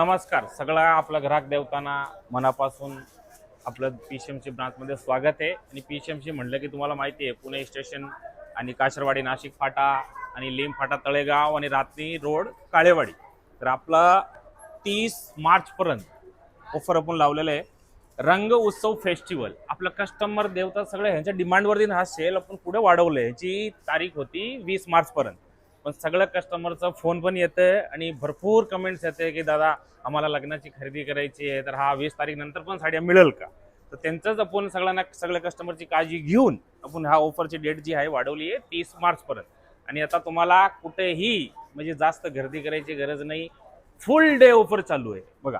नमस्कार, सगळा आपला ग्राहक देवतांना मनापासून आपलं पीसीएमसी ब्रांचमध्ये स्वागत आहे. आणि पीसीएमसी म्हटलं की तुम्हाला माहिती आहे, पुणे स्टेशन आणि काशरवाडी नाशिक फाटा आणि लिंब फाटा तळेगाव आणि रात्री रोड काळेवाडी. तर आपला 30 मार्चपर्यंत ऑफर आपण लावलेलं आहे. रंग उत्सव फेस्टिवल. आपलं कस्टमर देवता सगळं ह्यांच्या डिमांडवरती हा सेल आपण पुढे वाढवलं. ह्याची तारीख होती 20 मार्चपर्यंत. पण सगळ्या कस्टमरचा फोन पण येतंय आणि भरपूर कमेंट्स येते की दादा आम्हाला लग्नाची खरेदी करायची आहे, तर हा 20 तारीख नंतर पण साड्या मिळेल का. तर त्यांचंच आपण सगळ्या कस्टमरची काळजी घेऊन आपण हा ऑफरची डेट जी आहे वाढवली आहे 30 मार्चपर्यंत. आणि आता तुम्हाला कुठेही म्हणजे जास्त गर्दी करायची गरज नाही. फुल डे ऑफर चालू आहे बघा.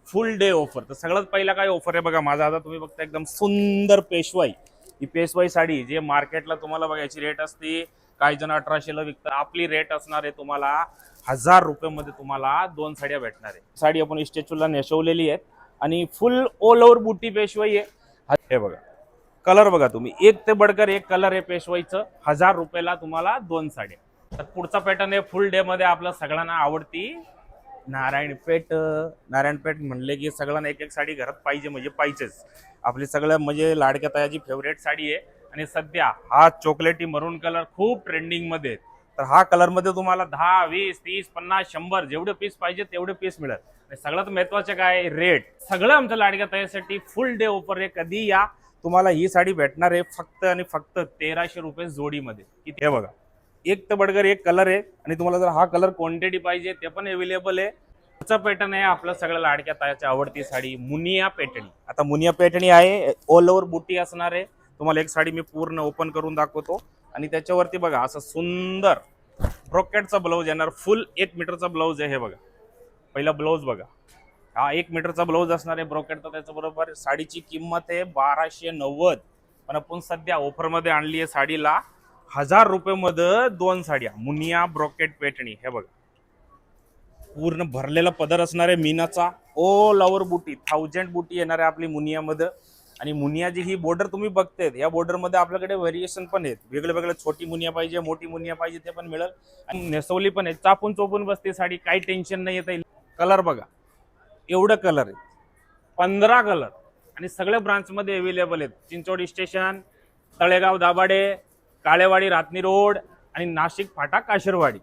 फुल डे ऑफर. तर सगळ्यात पहिला काय ऑफर आहे बघा. माझा आता तुम्ही बघता एकदम सुंदर पेशवाई. ही पेशवाई साडी जे मार्केटला तुम्हाला बघायची रेट असते, काही जण 1800ला विकतात. आपली रेट असणार आहे तुम्हाला 1000 रुपयामध्ये तुम्हाला 2 साड्या भेटणार आहे. साडी आपण स्टॅच्यूला नेसवलेली आहे आणि फुल ऑल ओव्हर बुटी पेशवाई आहे. हे बघा कलर बघा तुम्ही, एक ते बडकर एक कलर आहे पेशवाईचं. 1000 रुपयाला तुम्हाला 2 साड्या. तर पुढचा पॅटर्न आहे फुल डे मध्ये आपल्या सगळ्यांना आवडती नारायणपेठ. नारायणपेठ म्हणले की सगळ्यांना एक एक साडी घरात पाहिजे म्हणजे पाहिजेच. आपली सगळ्या म्हणजे लाडक्या तायाची फेवरेट साडी आहे. आणि सध्या हा चॉकलेटी मरून कलर खूप ट्रेंडिंग मध्ये. तर हा कलर मध्ये तुम्हाला 10, 20, 30, 50, 100 जेवढे पीस पाहिजे तेवढे पीस मिळेल. आणि सगळ्यात महत्वाचं काय, रेट. सगळं आमच्या लाडक्या ताईसाठी फुल डे ऑफर आहे. कधी या, तुम्हाला ही साडी भेटणार आहे फक्त आणि फक्त 1300 रुपये जोडीमध्ये. किती हे बघा, एक तर बडगर एक कलर आहे. आणि तुम्हाला जर हा कलर क्वांटिटी पाहिजे ते पण अवेलेबल आहे. पुढचा पॅटर्न आहे आपल्या सगळ्या लाडक्या तायाची आवडती साडी मुनिया पैठणी. आता मुनिया पैठणी आहे, ऑल ओव्हर बुटी असणार आहे. तुम्हाला एक साडी मी पूर्ण ओपन करून दाखवतो. आणि त्याच्यावरती बघा असं सुंदर ब्रोकेटचा ब्लाऊज येणार. फुल 1 मीटरचा ब्लाऊज आहे. हे बघा, पहिला ब्लाऊज बघा. हा 1 मीटरचा ब्लाऊज असणार आहे ब्रोकेटचा. त्याच्याबरोबर साडीची किंमत आहे 1290. पण आपण सध्या ऑफरमध्ये आणली आहे साडीला 1000 रुपयामध्ये 2 साड्या. मुनिया ब्रोकेट पैठणी. हे बघा, पूर्ण भरलेला पदर असणार आहे मीनाचा. ऑल ओव्हर बुटी 1000 बुटी येणार आहे आपली मुनियामध्ये. आणि मुनियाची ही बॉर्डर तुम्ही बघतायत, या बॉर्डर मध्ये आपल्याकडे व्हेरिएशन पण आहेत. वेगळे वेगळे छोटी मुनिया पाहिजे, मोठी मुनिया पाहिजे ते पण मिळेल. आणि नेसवली पण आहे, चापून चोपून बसते साडी, काही टेन्शन नाही येत. कलर बघा, एवढं कलर आहे, 15 कलर. आणि सगळ्या ब्रांच मध्ये अवेलेबल आहेत. चिंचोड स्टेशन, तळेगाव दाभाडे, काळेवाडी रातनी रोड आणि नाशिक फाटा काशरवाडी.